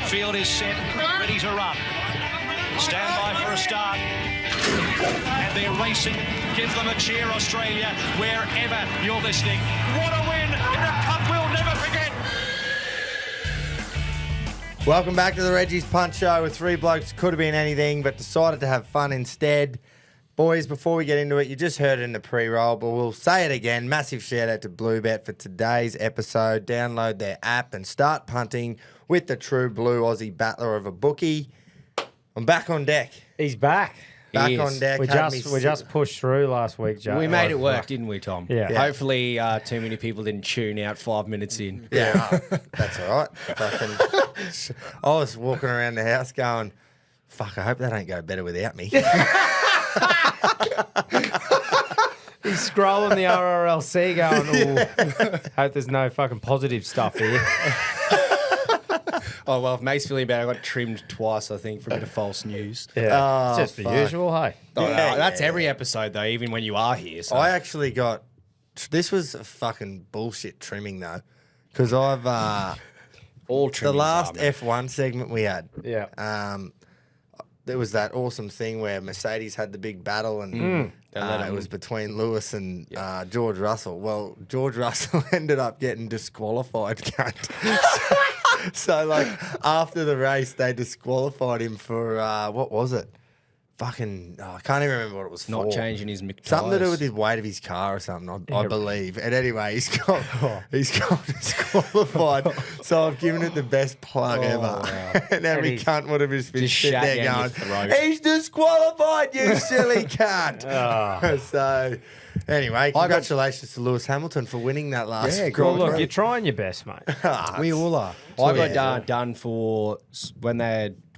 Field is set, ready to run. Stand by for a start. And they're racing. Give them a cheer, Australia, wherever you're listening. What a win in a cup we'll never forget. Welcome back to the Reggies Punt Show with three blokes. Could have been anything, but decided to have fun instead. Boys, before we get into it, you just heard it in the pre-roll, but we'll say it again. Massive shout out to Bluebet for today's episode. Download their app and start punting with the true blue Aussie battler of a bookie. I'm back on deck. He's back. Back on deck. We just pushed through last week, Joe. We made it work, didn't we, Tom? Yeah. Hopefully, too many people didn't tune out 5 minutes in. Yeah, that's all right. I was walking around the house going, fuck, I hope they don't go better without me. He's scrolling the RRLC going, ooh, hope there's no fucking positive stuff here. Oh, well, if Mate's feeling bad, I got trimmed twice, I think, for a bit of false news. Yeah, it's just the usual, hey. Oh, no, that's every episode, though, even when you are here. So. I actually got, this was a fucking bullshit trimming, though, because I've, all the last F1 segment we had. Yeah. There was that awesome thing where Mercedes had the big battle and it was between Lewis and George Russell. Well, George Russell ended up getting disqualified. So, like, after the race, they disqualified him for, what was it? Fucking, I can't even remember what it was for. Not changing his McTires. Something to do with his weight of his car or something, I believe. And anyway, he's got disqualified. So I've given it the best plug ever. Wow. And every cunt would have just been sitting there going, he's disqualified, you silly cunt. So anyway, congratulations to Lewis Hamilton for winning that last Grand Prix. Look, you're trying your best, mate. We all are. I got done for when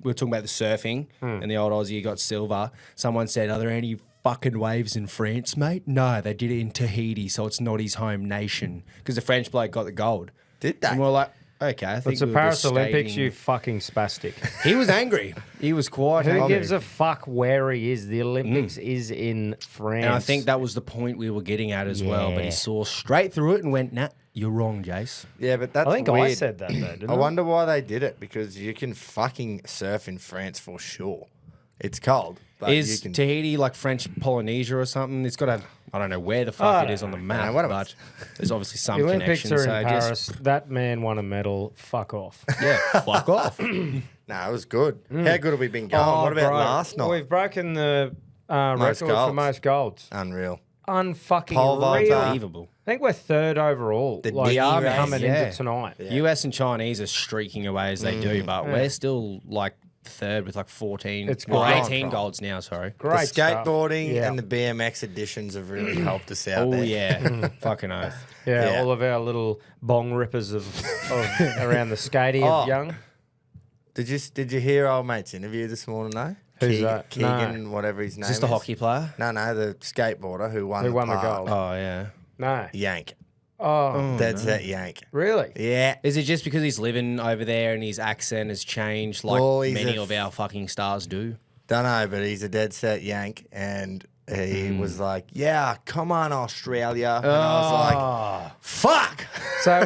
we were talking about the surfing and the old Aussie got silver. Someone said, are there any fucking waves in France, mate? No, they did it in Tahiti, so it's not his home nation. Because the French bloke got the gold. Did they? And we're like, okay, I think it's the Paris Olympics, you fucking spastic. He was angry. He was quite angry. Who gives a fuck where he is? The Olympics is in France. And I think that was the point we were getting at as well. But he saw straight through it and went, nah, you're wrong, Jace. Yeah, but that's I think weird. I said that, though, didn't I? I wonder why they did it, because you can fucking surf in France for sure. It's cold. But is Tahiti like French Polynesia or something? It's got to, I don't know where the fuck it is on the map, but there's obviously some the Olympics connection. Are in Paris. That man won a medal. Fuck off. Yeah, fuck off. No, it was good. How good have we been going? What about last night? We've broken the record for most golds. Unreal. Unfucking I think we're third overall. We are coming into tonight. Yeah. US and Chinese are streaking away as they do, but we're still like third with like 14, it's 18 golds now, sorry. Great the skateboarding and the BMX editions have really helped us out there. Oh, yeah. Fucking oath. Yeah, all of our little bong rippers of around the skatey of young. Did you hear old mate's interview this morning, though? Who's that? Keegan, whatever his name is. Is this the hockey player? No, the skateboarder who won the gold. Oh, yeah. No. Yank. Oh. That's that Yank. Really? Yeah. Is it just because he's living over there and his accent has changed like many of our fucking stars do? Don't know, but he's a dead set Yank, and he was like, yeah, come on, Australia. And I was like, fuck! So,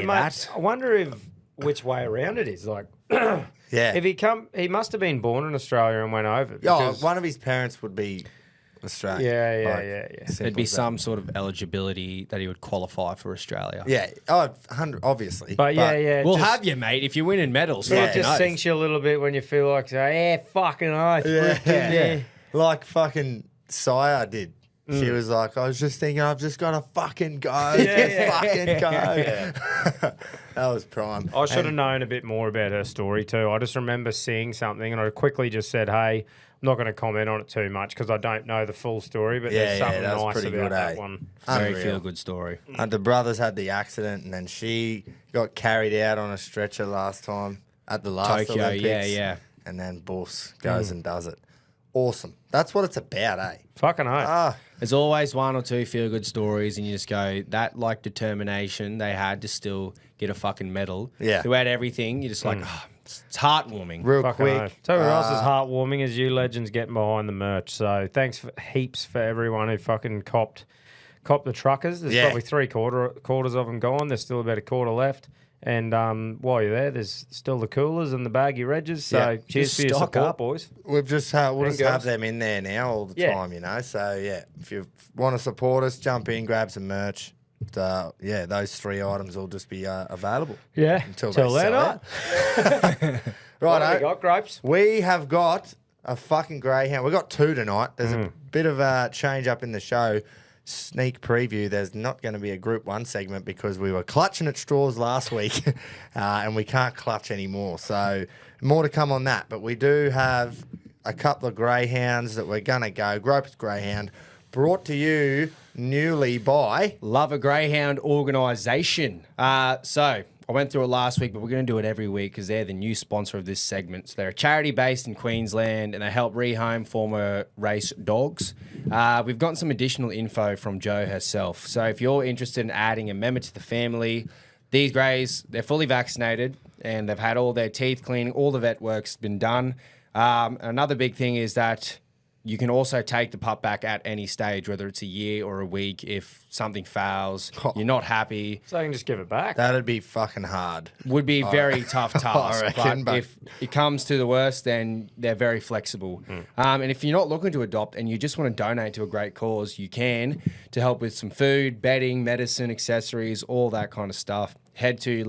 mate, I wonder which way around it is. Like, yeah. If he must have been born in Australia and went over. One of his parents would be Australian. Yeah. There'd be some sort of eligibility that he would qualify for Australia. Yeah, 100, But we'll have you, mate, if you're winning medals. Yeah, it just sinks you a little bit when you feel like, fucking oath. Yeah. Like fucking Sire did. She was like, I was just thinking, I've just got to fucking go. Fucking go. Yeah. That was prime. I should have known a bit more about her story too. I just remember seeing something and I quickly just said, hey, I'm not going to comment on it too much because I don't know the full story, but there's something nice about that one. Very feel-good story. And the brothers had the accident and then she got carried out on a stretcher last time at the last Tokyo, Olympics. yeah. And then Boss goes and does it. Awesome. That's what it's about, eh? Fucking oath. There's always one or two feel-good stories and you just go, that like determination they had to still get a fucking medal. Yeah. Throughout everything, you're just like, it's heartwarming. Real fucking quick. Oath. Tell me what else is heartwarming is you legends getting behind the merch. So thanks heaps for everyone who fucking copped the truckers. There's probably 3 quarters of them gone. There's still about a quarter left. And while you're there, there's still the coolers and the baggy Reggies. So cheers for your stock support, up. boys. We'll just have girls. them in there now all the Yeah. time, So if you want to support us, jump in, grab some merch. Those 3 items will just be available. Yeah, until till they then. sell out. What have Right, we got, Grapes? we have got a fucking Greyhound. We've got 2 tonight. There's a bit of a change up in the show. Sneak preview, there's not going to be a Group 1 segment because we were clutching at straws last week and we can't clutch anymore. So more to come on that. But we do have a couple of Greyhounds that we're going to go. Groper's Greyhound, brought to you newly by... Love a Greyhound organisation. So I went through it last week, but we're going to do it every week because they're the new sponsor of this segment. So they're a charity based in Queensland and they help rehome former race dogs. We've gotten some additional info from Jo herself. So if you're interested in adding a member to the family, these greys, they're fully vaccinated and they've had all their teeth cleaning, all the vet work's been done. Another big thing is that you can also take the pup back at any stage, whether it's a year or a week. If something fails, you're not happy. So I can just give it back. That'd be fucking hard. Would be a very tough task. reckon, but but- if it comes to the worst, then they're very flexible. And if you're not looking to adopt and you just want to donate to a great cause, you can to help with some food, bedding, medicine, accessories, all that kind of stuff. Head to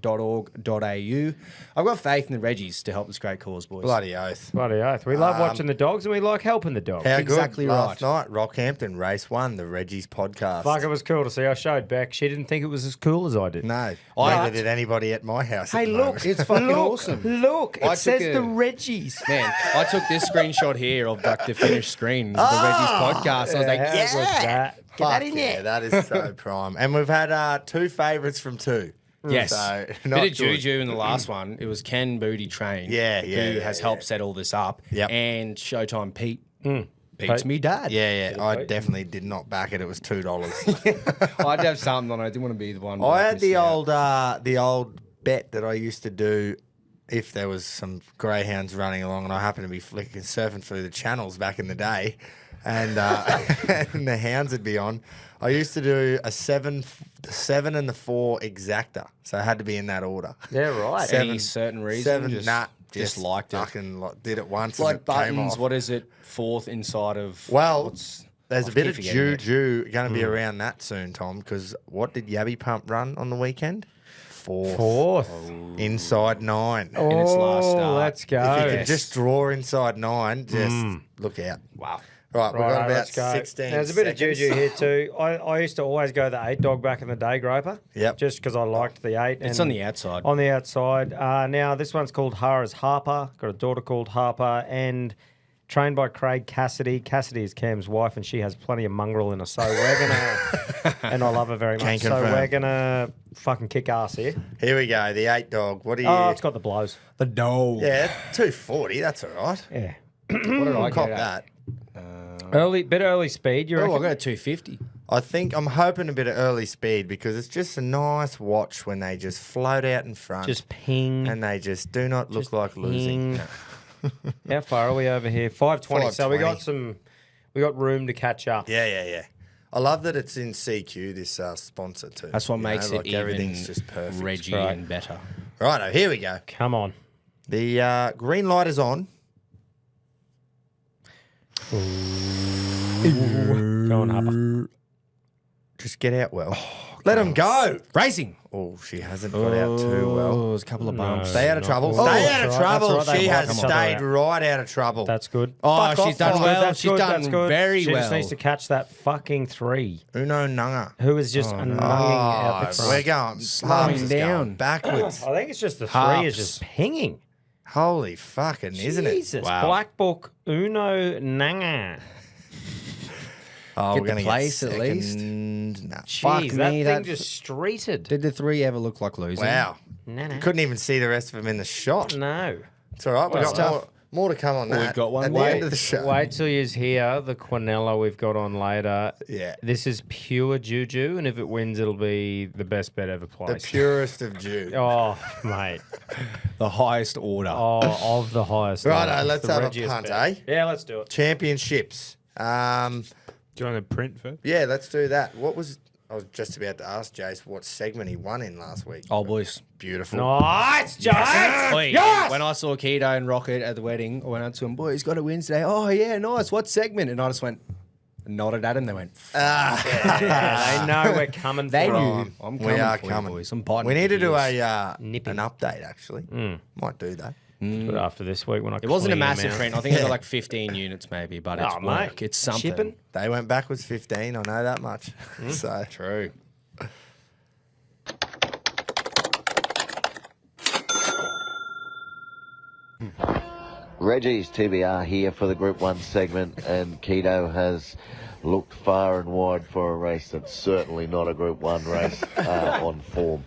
loveagreyhound.org.au. I've got faith in the Reggies to help this great cause, boys. Bloody oath. Bloody oath. We love watching the dogs and we like helping the dogs. How Exactly good. Last right. night, Rockhampton, race 1, the Reggies podcast. Fuck, it was cool to see. I showed Beck. She didn't think it was as cool as I did. No, But- neither did anybody at my house. Hey, at the look. moment. It's fucking awesome. Look, I it says took the a- Reggies. Man, I took this screenshot here of like the finished screen of the Reggies podcast. I was like, How yeah. good's that? Get Fuck that in yeah, there. that is so prime. And we've had 2 favourites from 2. Yes. So, Bit not of good. juju in the last one. It was Ken Booty Train. Who has helped set all this up. Yep. And Showtime Pete. Pete's me dad. Yeah, I definitely did not back it. It was $2. I'd have something on. I didn't want to be the one. I had the old bet that I used to do if there was some greyhounds running along, and I happened to be surfing through the channels back in the day, and and the hounds would be on. I used to do a 7 and the 4 exacta, so I had to be in that order. Yeah, right. Any certain reason? 7, just liked it. Fucking did it once. Like and it came buttons. off. What is it? Fourth inside of. Well, what's- there's I a bit keep of forgetting it. juju going to be around that soon, Tom, because what did Yabby Pump run on the weekend? Fourth. Inside 9. In its last start. Let's go. If you can just draw inside 9, just look out. Wow. Right, we've got Righto, about let's go. 16 There's a bit of seconds. juju here too. I used to always go the 8 dog back in the day, Groper. Yep. Just because I liked the 8. It's on the outside. On the outside. Now, this one's called Hara's Harper. Got a daughter called Harper and trained by Craig Cassidy. Cassidy is Cam's wife and she has plenty of mongrel in her. So we're going to, and I love her very much. Can So confirm. we're going to fucking kick ass here. Here we go, the 8 dog. What do you... Oh, it's got the blows. The dog. Yeah, 240, that's all right. Yeah. What did I Cop get at? that. Early speed, you Oh, reckon? I got a 250. I'm hoping a bit of early speed because it's just a nice watch when they just float out in front. Just ping. and they just do not look like losing. Ping. How far are we over here? 520. So we got 520. we got room to catch up. Yeah. I love that it's in CQ, this sponsor too. That's what You makes know, it like everything's even just perfect. Reggie Right. and better. Righto, here we go. Come on. The green light is on. Go on, Harper. Just get out well. Let them go. Racing. Oh, she hasn't got out too well. Oh, there's a couple of bumps. Stay out of trouble. Oh, Stay that's out of right, trouble. that's right, She they has might come stayed out. right out of trouble. That's good. Oh, Fuck she's off, done that's well. That's She's good, done that's good. very She well. just needs to catch that fucking 3. Uno Nunga. Who is just nunging out the We're front. going. Slowing Palms is going down. backwards. I think it's just the 3 Harps. is just pinging. Holy fucking, isn't it? Jesus. Wow. Black Book Uno Nanga. Oh, Get we're the going to place get at least. second. Nah. Jeez, that me, thing that- just streeted. Did the 3 ever look like losing? Wow. No. Couldn't even see the rest of them in the shot. No. It's all right. We've Well, got more to come on Well, that. we've got one at the way. end of the show. Wait till you hear the Quinella we've got on later. Yeah. This is pure juju, and if it wins, it'll be the best bet ever The placed. purest of Jew. Oh, mate. The highest order. Oh, of the highest. Righto, order. let's The have a Reggies punt, bet. eh? Yeah, let's do it. Championships. Do you want to print first? Yeah, let's do that. What was I was just about to ask Jace what segment he won in last week. Oh, boys. Beautiful. Nice, Jace. Wait, Yes! when I saw Keto and Rocket at the wedding, I went out to him, boy, he's got a win today. Oh, yeah, nice. What segment? And I just went, nodded at him. They went, Yeah, they know we're coming they for knew. them. I'm We coming are for coming. you, boys. I'm biting We need to do your an update, actually. Might do that. But after this week, when I It wasn't a clean 'em massive out. print. I think I got like 15 units maybe, but it's Oh, work. mate. It's something. Shipping? They went backwards 15. I know that much. So True. Reggies TBR here for the Group 1 segment, and Keto has looked far and wide for a race that's certainly not a Group 1 race on form.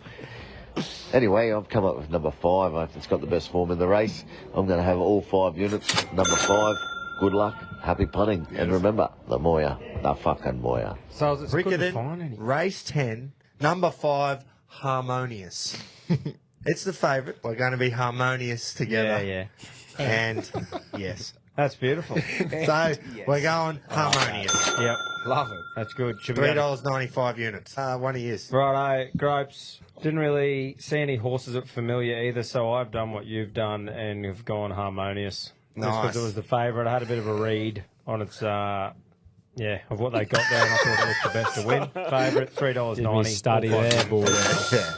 Anyway, I've come up with number 5. I think it's got the best form in the race. I'm going to have all 5 units. Number 5, good luck, happy punting. And remember, the Moya, the fucking Moya. So it's good to find Rickerton, any. race 10, number 5, Harmonious. It's the favourite. We're going to be harmonious together. Yeah. And yes. That's beautiful. So we're going harmonious. Yep. Love it. That's good. Should we go to- $3.95 units. One of yours. Righto, Gropes. Didn't really see any horses that were familiar either, so I've done what you've done and have gone harmonious. Just Nice. because it was the favourite. I had a bit of a read on its, of what they got there, and I thought it was the best to win. Favourite, $3.90. Study there, boy. Yeah.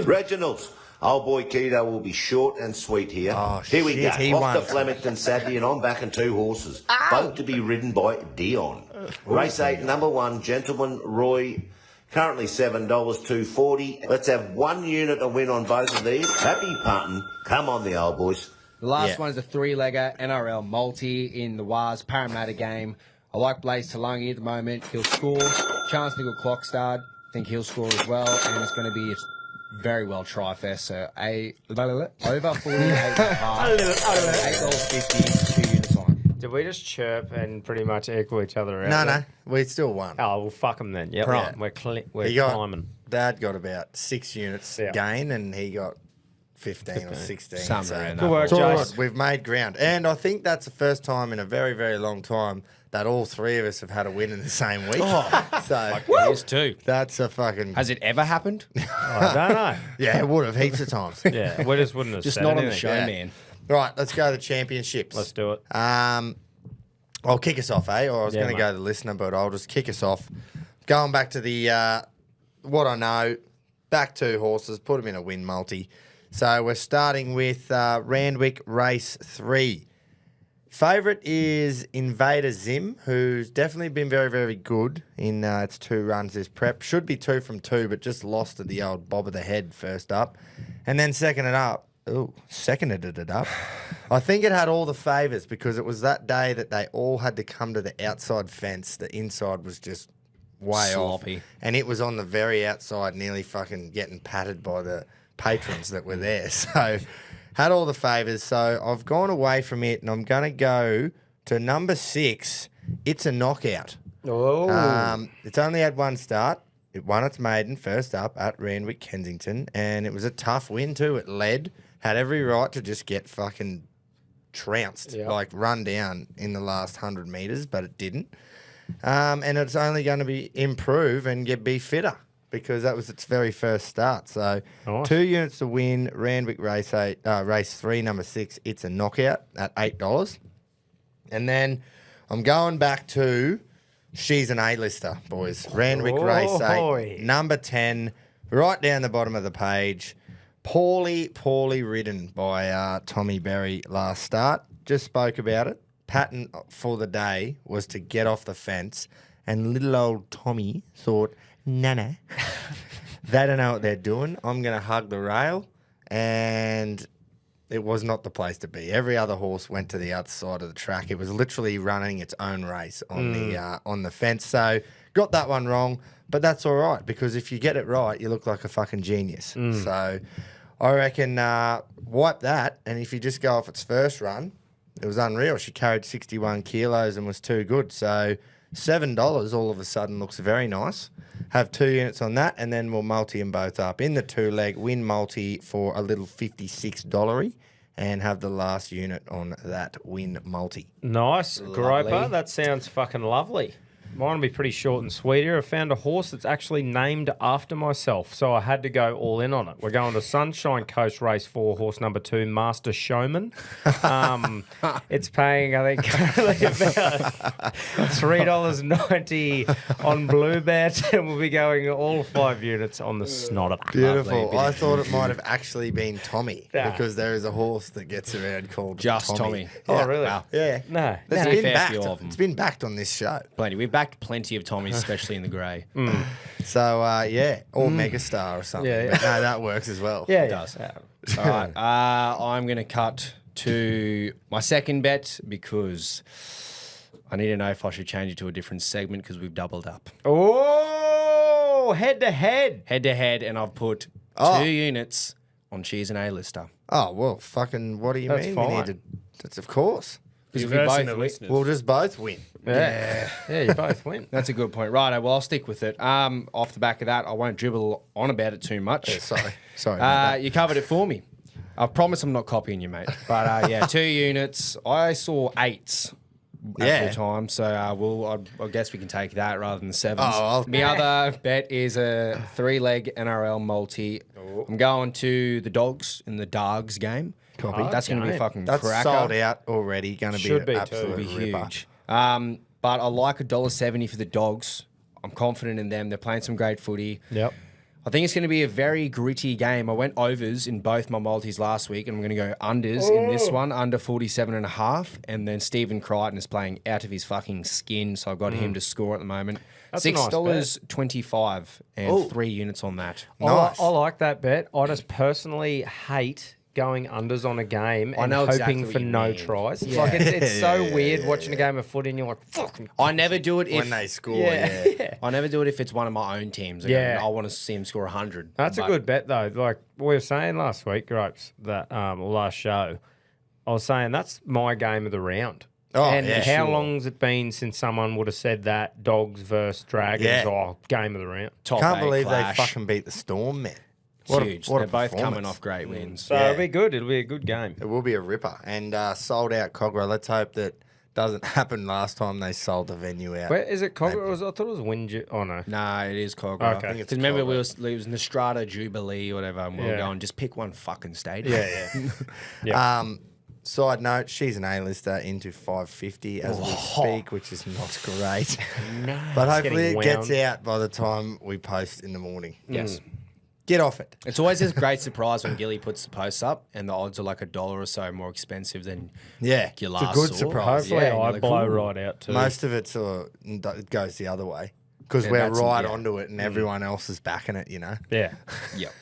Reginald, old boy Keto will be short and sweet here. Oh, here we shit, go. he Off won. to Flemington Saturday, and I'm backing 2 horses, both to be ridden by Dion. Race 8, number 1, Gentleman Roy, currently $7.240. Let's have 1 unit a win on both of these. Happy punting. Come on, the old boys. The last Yeah. one is a 3-legger NRL multi in the Waz Parramatta game. I like Blaze Talangi at the moment. He'll score. Chance Nickel Clockstad. I think he'll score as well. And it's going to be a very well tri-fest. So over 48.5. $8.50, 2 units on. Did we just chirp and pretty much equal each other out? No, there? we still won. Oh, well, fuck them then. Yep. Right. We're He got, climbing. Dad got about 6 units Yeah. gain, and he got 15 or 16. Something around Good that. work, It's all Jace. right. We've made ground. And I think that's the first time in a very, very long time that all 3 of us have had a win in the same week. So It is too. that's a fucking... Has it ever happened? I don't know. Yeah, it would have heaps of times. Yeah, we just wouldn't have Just said not on the anything. show, Yeah. man. Right, let's go to the championships. Let's do it. I'll kick us off, eh? Or I was Yeah, going to go to the listener, but I'll just kick us off. Going back to the what I know, back 2 horses, put them in a win multi. So we're starting with Randwick Race 3. Favourite is Invader Zim, who's definitely been very, very good in its 2 runs this prep. Should be 2 from 2, but just lost to the old bob of the head first up. And then seconded it up. I think it had all the favours because it was that day that they all had to come to the outside fence. The inside was just way Sloppy. off. And it was on the very outside, nearly fucking getting patted by the patrons that were there. So had all the favours. So I've gone away from it and I'm going to go to number 6. It's a knockout. Oh. It's only had 1 start. It won its maiden first up at Randwick, Kensington, and it was a tough win too. It led, had every right to just get fucking trounced, like run down in the last 100 metres, but it didn't. And it's only going to be improve and be fitter because that was its very first start. So Nice. 2 units to win, Randwick race 3, number 6. It's a knockout at $8. And then I'm going back to she's an A-lister, boys. Randwick race 8, Oi. number 10, right down the bottom of the page. Poorly ridden by Tommy Berry last start. Just spoke about it. Pattern for the day was to get off the fence, and little old Tommy thought, nah. They don't know what they're doing. I'm going to hug the rail, and it was not the place to be. Every other horse went to the other side of the track. It was literally running its own race on the fence. So got that one wrong, but that's all right because if you get it right, you look like a fucking genius. So I reckon wipe that, and if you just go off its first run, it was unreal. She carried 61 kilos and was too good. So $7 all of a sudden looks very nice. Have 2 units on that, and then we'll multi them both up. In the 2-leg, win multi for a little $56 and have the last unit on that win multi. Nice. Lovely. Groper, that sounds fucking lovely. Mine will be pretty short and sweet here. I found a horse that's actually named after myself, so I had to go all in on it. We're going to Sunshine Coast Race 4, horse number 2, Master Showman. It's paying, I think, currently about $3.90 on Blue Bet, and we'll be going all 5 units on the Snotter. Beautiful. I thought it might have actually been Tommy Nah. because there is a horse that gets around called Just Tommy. Oh, really? Wow. Yeah. No. It's No. been Fair backed. few of 'em. It's been backed on this show. Plenty. We've backed plenty of Tommies, especially in the grey. So, or Megastar or something. Yeah, yeah. But no, that works as well. Yeah, It does. All right. I'm going to cut to my second bet because I need to know if I should change it to a different segment because we've doubled up. Oh, head to head. Head to head, and I've put Oh. 2 units on Cheers and A-lister. Oh, well, fucking, what do you That's mean? fine. We need to, that's of course. Because we Reversing the both listeners. We'll just both win. Yeah, you both win. That's a good point. Right, well, I'll stick with it. Off the back of that, I won't dribble on about it too much. Sorry. Sorry about that. You covered it for me. I promise I'm not copying you, mate. But yeah, 2 units. I saw 8s at Yeah. the time, so I guess we can take that rather than the 7s. Oh, The other bet is a 3-leg NRL multi. I'm going to the Dogs in the Dogs game. Copy. That's going to be a game. fucking That's cracker. sold out already. Going to be Should an be too. absolute Be ripper. huge. But I like $1.70 for the Dogs. I'm confident in them. They're playing some great footy. Yep. I think it's going to be a very gritty game. I went overs in both my multis last week, and I'm going to go unders in this one, under 47.5. And then Stephen Crichton is playing out of his fucking skin, so I've got him to score at the moment. That's a nice $6.25 and 3 units on that. Nice. I like that bet. I just personally hate going unders on a game and know hoping exactly for what you no mean. tries. It's like it's so Yeah, weird yeah, watching a game of footy and you're like, fuck. I never do it if When they score, Yeah. yeah. I never do it if it's one of my own teams. Yeah. I want to see him score 100. That's a But good bet though. Like we were saying last week, Gropes, that last show, I was saying that's my game of the round. Oh, and yeah, how sure. long's it been since someone would have said that Dogs versus Dragons? Yeah. Oh, game of the round. Top Can't 8 believe clash. they fucking beat the Storm, man. Huge. What They're a both coming performance. off great wins. So Yeah. it'll be good. It'll be a good game. It will be a ripper. And sold out Cogra. Let's hope that doesn't happen last time they sold the venue out. Where is it? Cogra? I thought it was Windju. Oh no. Nah, it is Cogra. Okay. I I think it's Because remember, Cogra. it was Nostrada Jubilee or whatever, and we were Yeah. going, just pick one fucking stadium. Yeah, yeah. Side note, she's an A-lister into 550 as we speak, which is not great. But hopefully it getting gets wound. out by the time we post in the morning. Yes. Get off it. It's always a great surprise when Gilly puts the posts up and the odds are like $1 or so more expensive than Yeah, your it's a last good saw. surprise. Hopefully Yeah, I you're like, blow ooh. right out too. Most of it it goes the other way because Yeah, we're that's- right yeah. onto it and everyone else is backing it, you know. Yeah. Yep.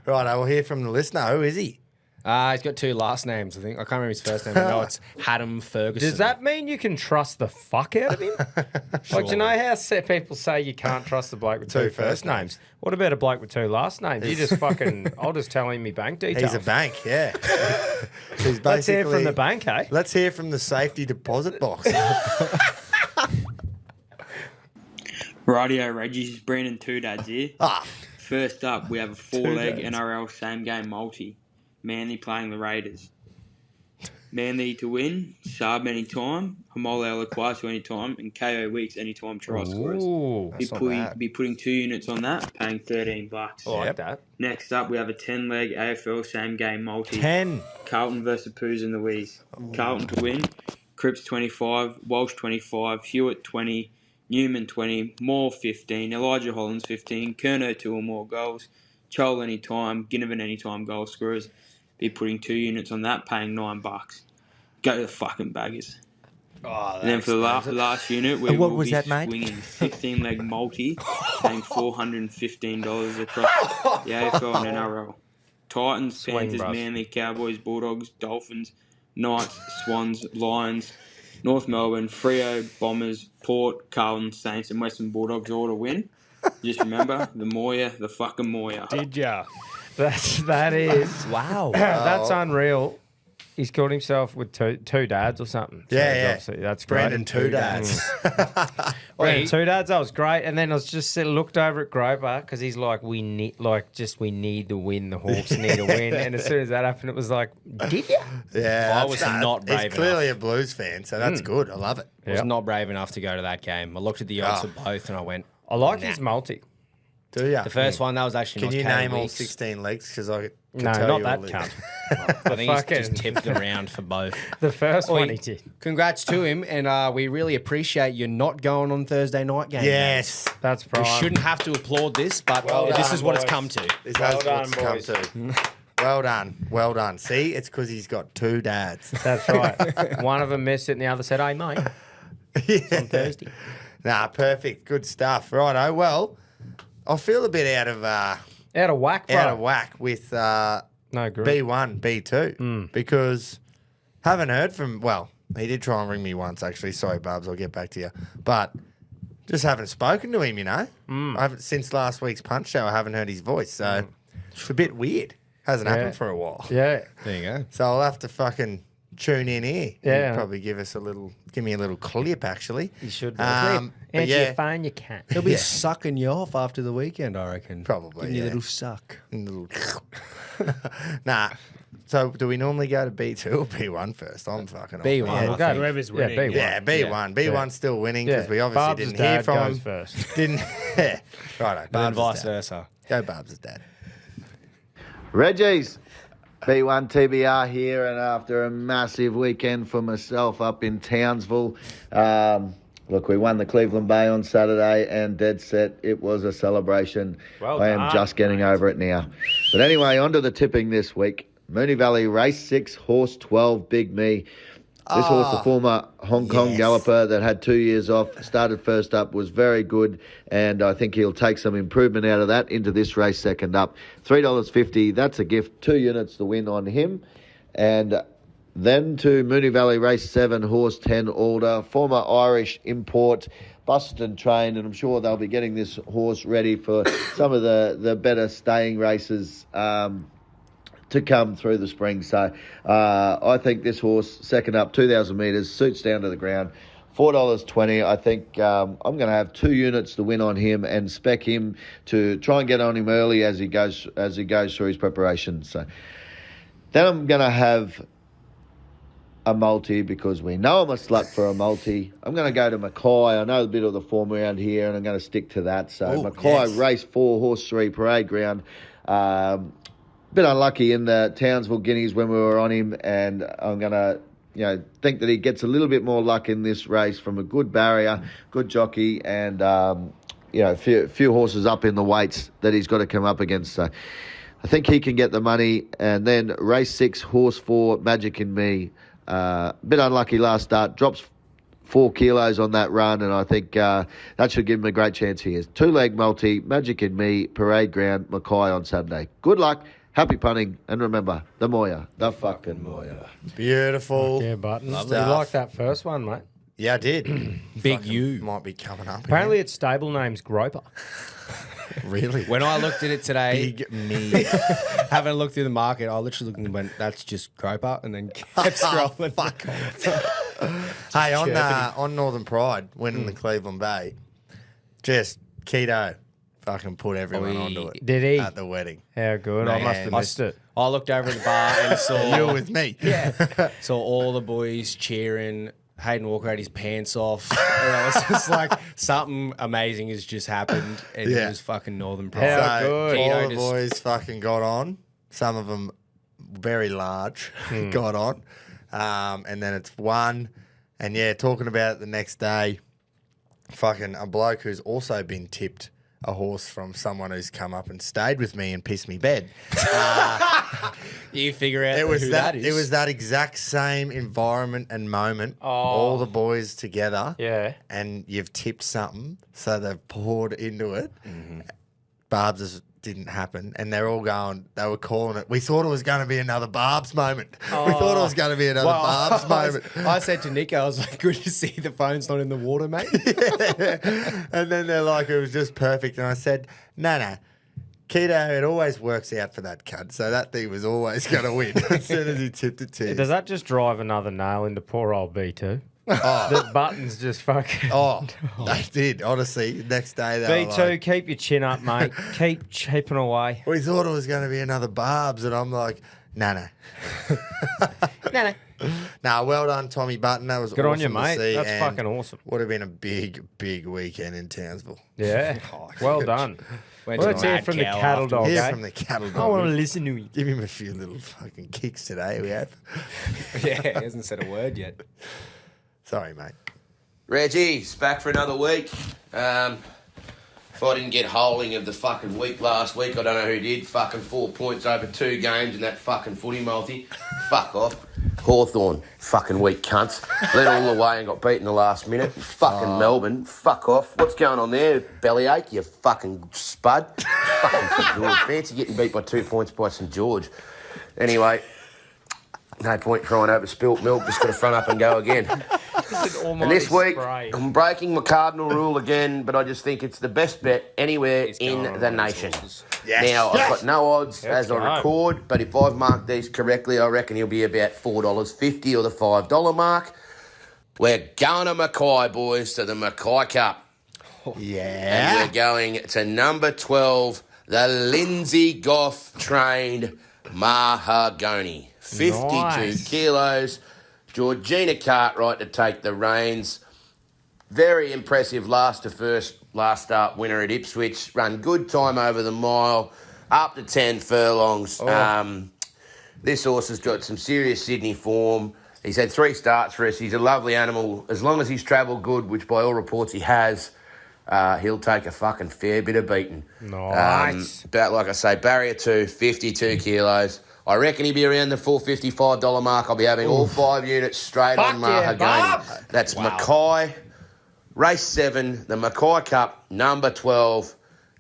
Right, I will hear from the listener. Who is he? He's got 2 last names, I think. I can't remember his first name. I know it's Haddam Ferguson. Does that mean you can trust the fuck out of him? Like, do you know how people say you can't trust the bloke with two first names? What about a bloke with 2 last names? You just fucking, I'll just tell him my bank details. He's a bank, yeah. He's basically, Let's hear from the bank, eh? Let's hear from the safety deposit box. Rightio, Reggies, Brandon Two Dads here. First up, we have a 4-leg NRL same game multi. Manly playing the Raiders. Manly to win, Saab anytime, Hamole Alaquasu anytime, and KO Weeks anytime try scorers. Ooh, Be putting 2 units on that, paying $13. I like that. Next up, we have a 10-leg AFL same game multi. 10. Carlton versus Poos and Louise. Carlton to win, Cripps 25, Walsh 25, Hewitt 20, Newman 20, Moore 15, Elijah Hollins 15, Kerno 2 or more goals, Chol anytime, Ginnivan anytime goal scorers. Be putting 2 units on that, paying $9. Go to the fucking baggers. And then for the last unit, we what will was be that, mate? swinging 16-leg multi, paying $415 across the AFL and NRL. Titans, Swing, Panthers, bruv. Manly, Cowboys, Bulldogs, Dolphins, Knights, Swans, Lions, North Melbourne, Freo, Bombers, Port, Carlton, Saints, and Western Bulldogs all to win. Just remember, the Moya, the fucking Moya. Did ya? That is. Wow. That's unreal. He's called himself with two dads or something. So Yeah, he's yeah. obviously- that's great. Brandon Two Dads. Brandon Two Dads, that was great. And then I was just looked over at Groper because he's like, we need the win. The Hawks need a win. And as soon as that happened, it was like, did you? Yeah, I was not brave He's clearly enough. a Blues fan, so that's good. I love it. I was not brave enough to go to that game. I looked at the odds of both and I went, I like his multi. Do you? the first one, that was actually Can not you Caleb name all Weeks. 16 legs? Because I could No, tell not you that all the- cunt. I think he's just fucking- tipped around for both. The first Oi, one he did. Congrats to him, and we really appreciate you not going on Thursday night game. Yes. That's We prime. shouldn't have to applaud this, but Well this done, is what it's boys. come to. This Well has done, what's come boys. to. Well done. Well done. See, it's because he's got two dads. That's right. One of them missed it and the other said, hey, mate. On Thursday. Nah, perfect. Good stuff. Righto. Well, I feel a bit out of Whack, bro. whack with No group. B1, B2 because haven't heard from. Well, he did try and ring me once actually. Sorry, Bubs. I'll get back to you. But just haven't spoken to him. I haven't since last week's Punch show. I haven't heard his voice, so it's a bit weird. Hasn't happened for a while. Yeah. There you go. So I'll have to fucking tune in here. Yeah. He'll probably give me a little clip actually. You should. But Answer yeah, your phone, you can't. He'll be Yeah. sucking you off after the weekend, I reckon. Probably, Giving you a yeah. little suck. a little nah. So do we normally go to B2 or B1 first? I'm fucking off. B1, my I head. We'll go. Whoever's Yeah, winning. B1. Yeah, B1. B1's still winning because we obviously Barb's didn't hear dad from goes him. first. Didn't. Yeah. Righto. And then Barb's vice dad. versa. Go Barb's dad. Reggies, B1 TBR here, and after a massive weekend for myself up in Townsville, look, we won the Cleveland Bay on Saturday, and dead set, it was a celebration. Well I am done, just getting over it now. But anyway, on to the tipping this week. Moonee Valley Race 6, Horse 12, Big Me. This horse, the former Hong Kong galloper that had 2 years off, started first up, was very good, and I think he'll take some improvement out of that into this race second up. $3.50, that's a gift. 2 units to win on him. And then to Moonee Valley Race 7, Horse 10, Alder, former Irish import, busted and trained, and I'm sure they'll be getting this horse ready for some of the better staying races to come through the spring. So I think this horse, second up, 2,000 metres, suits down to the ground, $4.20. I think I'm going to have 2 units to win on him and spec him to try and get on him early as he goes through his preparation. So then I'm going to have a multi because we know I'm a slut for a multi. I'm going to go to Mackay. I know a bit of the form around here, and I'm going to stick to that. So Mackay, race 4, horse 3, parade ground. Bit unlucky in the Townsville Guineas when we were on him, and I'm going to think that he gets a little bit more luck in this race from a good barrier, good jockey, and few horses up in the weights that he's got to come up against. So I think he can get the money. And then race 6, horse 4, Magic in Me. Bit unlucky last start, drops 4 kilos on that run, and I think that should give him a great chance here. 2-leg multi, Magic in Me, parade ground, Mackay on Saturday. Good luck. Happy punting, and remember, the Moya, the fucking Moya. Beautiful. Yeah, Buttons. You stuff. like that first one, mate? Yeah, I did. Big U. Might be coming up. Apparently its stable name's Groper. Really? When I looked at it today, Big Me. having looked through the market, I literally looked and went, that's just Groper, and then kept scrolling. Fuck off. Hey, on Northern Pride, winning the Cleveland Bay, just Keto fucking put everyone onto it. Did he? At the wedding. How good. I must have Man. missed it. I looked over at the bar and saw You were with me. saw all the boys cheering. Hayden Walker had his pants off. And I was just like, something amazing has just happened, and Yeah. it was fucking Northern How Pride. good. All Keto the just- boys fucking got on. Some of them very large got on. And then it's won. And yeah, talking about it the next day, fucking a bloke who's also been tipped a horse from someone who's come up and stayed with me and pissed me bed. You figure out It was who that. that is. It was that exact same environment and moment. All the boys together. Yeah. And you've tipped something, so they've poured into it. Barb's didn't happen, and they're all going. They were calling it. We thought it was going to be another Barb's moment. We thought it was going to be another Barb's moment. I said to Nico, I was like, good to see the phone's not in the water, mate. And then they're like, it was just perfect. And I said, no, Keto, it always works out for that cunt. So that thing was always going to win as soon as he tipped it to you. Does that just drive another nail into poor old B2? Oh, The buttons just fucking. oh, they did. Honestly, next day they were B2, like, keep your chin up, mate. Keep chipping away. we thought it was going to be another Barbs, and I'm like, no. No. Nah, well done, Tommy Button. That was Good on awesome you, to mate. see, That's and fucking awesome. Would have been a big weekend in Townsville. Yeah. Well done. Went Well, to let's the hear Mad from the Cow cattle afterwards. dog, Hear eh? from the cattle I want to dog. listen to you. Give him a few little fucking kicks today. We have. Yeah, he hasn't said a word yet. Sorry, mate. Reggies, back for another week. If I didn't get holding of the fucking week last week, I don't know who did. Fucking 4 points over 2 games in that fucking footy multi. Fuck off. Hawthorn, fucking weak cunts. Led all the way and got beaten the last minute. Fucking Melbourne, fuck off. What's going on there? Bellyache, you fucking spud. Fucking St George. Fancy getting beat by 2 points by St George. Anyway, no point crying over spilt milk. Just got to front up and go again. And this week, I'm breaking my cardinal rule again, but I just think it's the best bet anywhere in the nation. Now, I've got no odds as I record, but if I've marked these correctly, I reckon he'll be about $4.50 or the $5 mark. We're going to Mackay, boys, to the Mackay Cup. Yeah. And we're going to number 12, the Lindsay Goff trained Mahogany. 52 kilos. Georgina Cartwright to take the reins. Very impressive last start winner at Ipswich. Run good time over the mile, up to 10 furlongs. This horse has got some serious Sydney form. He's had 3 starts for us. He's a lovely animal. As long as he's travelled good, which by all reports he has, he'll take a fucking fair bit of beating. Nice. About, like I say, barrier 2, 52 kilos. I reckon he'll be around the $4.55 mark. I'll be having all 5 units straight on Mahogany. That's Mackay. Race 7, the Mackay Cup, number 12.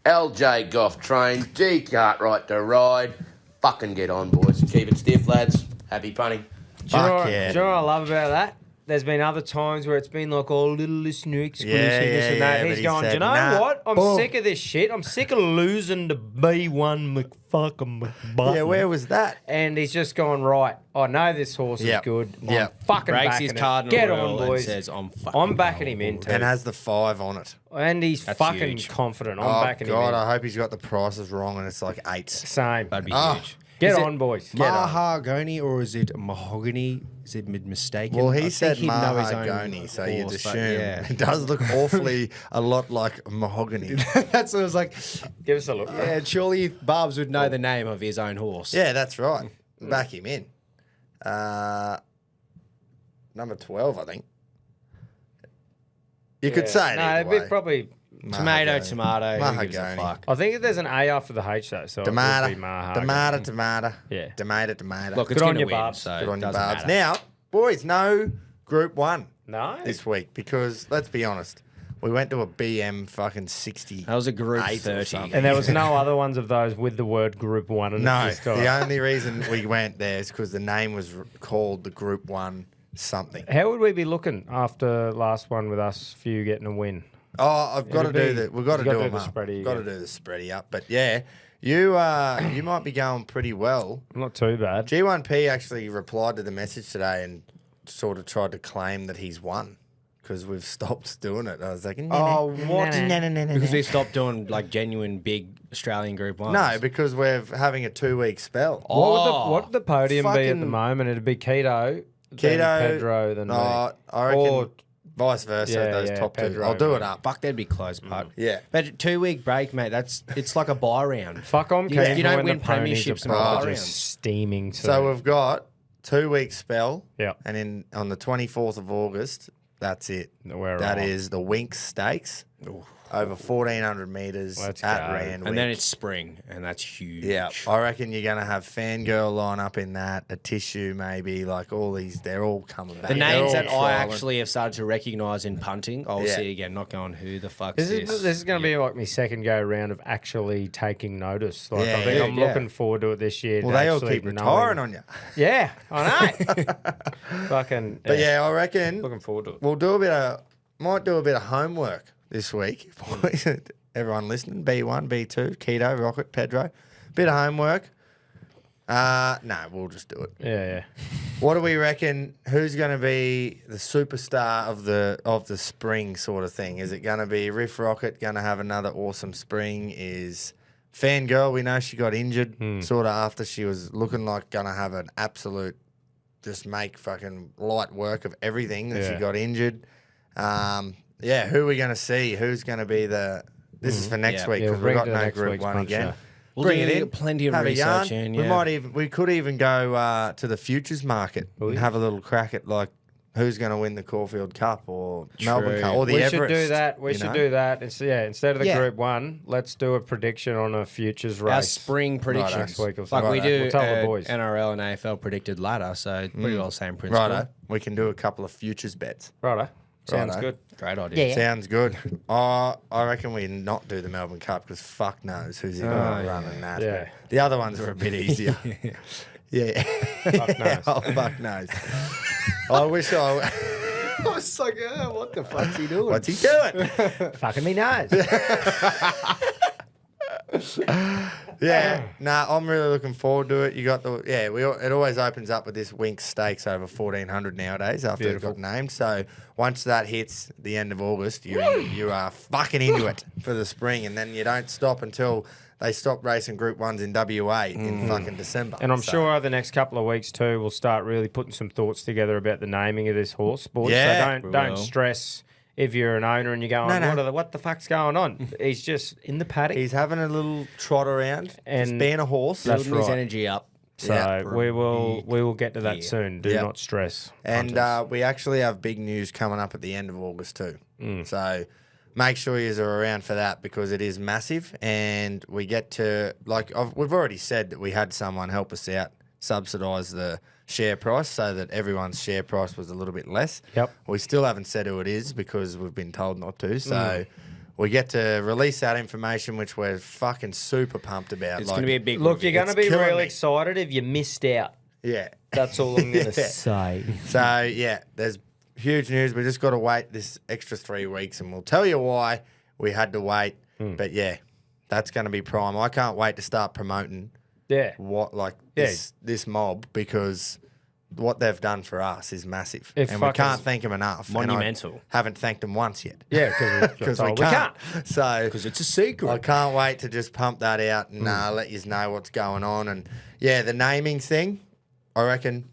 LJ Goff trained. G Cartwright to ride. Fucking get on, boys. Keep it stiff, lads. Happy punting. Do you know what I love about that? There's been other times where it's been like, oh, little listener exclusive, this and that. but He's he going, said, do you know nah. what? I'm sick of this shit. I'm sick of losing to B1 McFucking McButton. Yeah, where was that? And he's just gone, right, I know this horse is good. I'm fucking Breaks backing his it. cardinal Get rule on, boys. and says, I'm I'm backing him in, too. And has the 5 on it. And he's That's fucking huge. confident. I'm backing him God, in. I hope he's got the prices wrong and it's like 8s. Same. That'd be huge. Get Is it on, boys. Mahogany or is it mahogany? Is it mistaken? Well, I he think said he'd know his own mahogany, so you'd horse, but assume yeah. it does look awfully a lot like mahogany. That's what I was like. Give us a look. Yeah, surely Barbs would know the name of his own horse. Yeah, that's right. Back him in. Number 12, I think. You could say it No, either it'd way. be probably... Tomato. Who gives a Mahogany. fuck? I think there's an A after the H, though, so it would be Mahogany. Tomato. Yeah. Tomato. Look, it's Good on going to you, win, Barbs. so Good on it you, doesn't Barbs. matter. Now, boys, no Group 1 No? this week because, let's be honest, we went to a BM fucking 60. That was a group 8 or 30. something. And there was no other ones of those with the word Group 1 in it No, this time. the only reason we went there is because the name was called the Group 1 something. How would we be looking after last one with us few getting a win? Oh, I've got to It'd do be- that. We've got to you've do got to them do the up. spready Got to again. do the spready up. But yeah, you might be going pretty well. Not too bad. G1P actually replied to the message today and sort of tried to claim that he's won because we've stopped doing it. I was like, Oh, what? No. Because we stopped doing like genuine big Australian Group 1s. No, because we're having a 2-week spell. What would the podium be at the fucking- moment? It'd be Keto, then Keto, Pedro, then me. I reckon Or- vice versa. Yeah, those yeah, top 2. Pedro, I'll do it mate. up. Fuck, that'd be close, putt. Yeah. But 2-week break, mate, it's like a buy round. Fuck, I'm You- keen you for don't when win the ponies premierships are and buy just rounds. steaming. Too. So we've got 2-week spell. Yeah. And on the 24th of August, that's it. We're That on. is the Winx Stakes. Over 1,400 metres Let's at go. Randwick. And then it's spring, and that's huge. Yeah, I reckon you're going to have Fangirl line up in that, a Tissue maybe, like all these, they're all coming back. The They're names all that I trialling. actually have started to recognise in punting, I'll Yeah. see again, not going, who the fuck's This this? is going to be like my second go round of actually taking notice. Like Yeah, I think yeah, I'm yeah. looking forward to it this year. Well, to they all actually keep retiring on you. Yeah, I know. Fucking. But yeah, I reckon looking forward to it. we'll might do a bit of homework this week. everyone listening, B1, B2, Keto, Rocket, Pedro. Bit of homework. No, we'll just do it. Yeah. What do we reckon? Who's going to be the superstar of the spring sort of thing? Is it going to be Riff Rocket going to have another awesome spring? Is Fangirl, we know she got injured sort of after she was looking like going to have an absolute just make fucking light work of everything that she got injured. Who are we going to see? Who's going to be the... This is for next week because we've got no Group 1 again. We'll Bring do it in. plenty of have research a yarn. in, We could even go to the futures market and have a little crack at like who's going to win the Caulfield Cup or Melbourne Cup or the we Everest. should do that. We should do that. Instead of the Yeah. Group 1, let's do a prediction on a futures race. Our spring predictions. next week or Like something. we do We'll tell the boys. NRL and AFL predicted ladder, so pretty well same principle. Righto. We can do a couple of futures bets. Righto. Sounds Righto. good. Great idea. Sounds good. I reckon we not do the Melbourne Cup because fuck knows who's even running that. Yeah. The other ones are a bit easier. Yeah. Fuck knows. Oh, fuck knows. I wish I... I was like, what the fuck's he doing? What's he doing? Fucking me nose. Yeah, I'm really looking forward to it. You got it always opens up with this Winx Stakes over 1,400 nowadays after it got named. So once that hits the end of August, you are fucking into it for the spring, and then you don't stop until they stop racing Group 1s in WA in fucking December. And I'm sure over the next couple of weeks too, we'll start really putting some thoughts together about the naming of this horse, boys. Yeah, so don't stress if you're an owner and you're going, what the fuck's going on? He's just in the paddock. He's having a little trot around and just being a horse. That's Building his right. energy up. So we will get to that soon. Do not stress. And we actually have big news coming up at the end of August too. So make sure you are around for that because it is massive. And we get to, we've already said that we had someone help us out, subsidise the share price so that everyone's share price was a little bit less. Yep. We still haven't said who it is because we've been told not to. So we get to release that information, which we're fucking super pumped about. It's going to be a big Look, you're going to be killing really me. excited if you missed out. Yeah. That's all I'm going to Yeah. say. So, there's huge news. We just got to wait this extra 3 weeks and we'll tell you why we had to wait. But, that's going to be prime. I can't wait to start promoting this mob because what they've done for us is massive. And we can't thank them enough. Monumental. And I haven't thanked them once yet. Yeah, Because we can't. So Because it's a secret. I can't wait to just pump that out and let you know what's going on. And the naming thing, I reckon,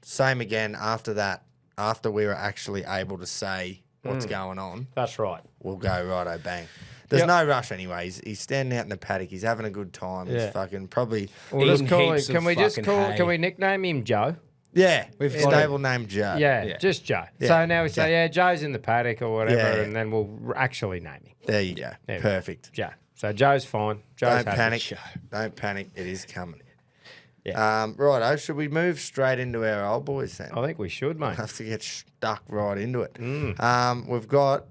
same again after that. After we were actually able to say what's going on, That's right. we'll go righto bang. There's no rush anyway. He's standing out in the paddock. He's having a good time. He's fucking probably We'll just call him. heaps of Can we just fucking call? hay. Can we nickname him Joe? we've stable named Joe. Yeah, just Joe. So now we say, Joe's in the paddock or whatever, Yeah. and then we'll actually name him There you go. There we go. Perfect. Joe. So Joe's fine. Joe's Don't happy. panic. Don't panic. It is coming. Yeah. Righto. Should we move straight into our old boys then? I think we should, mate. Have to get stuck right into it. We've got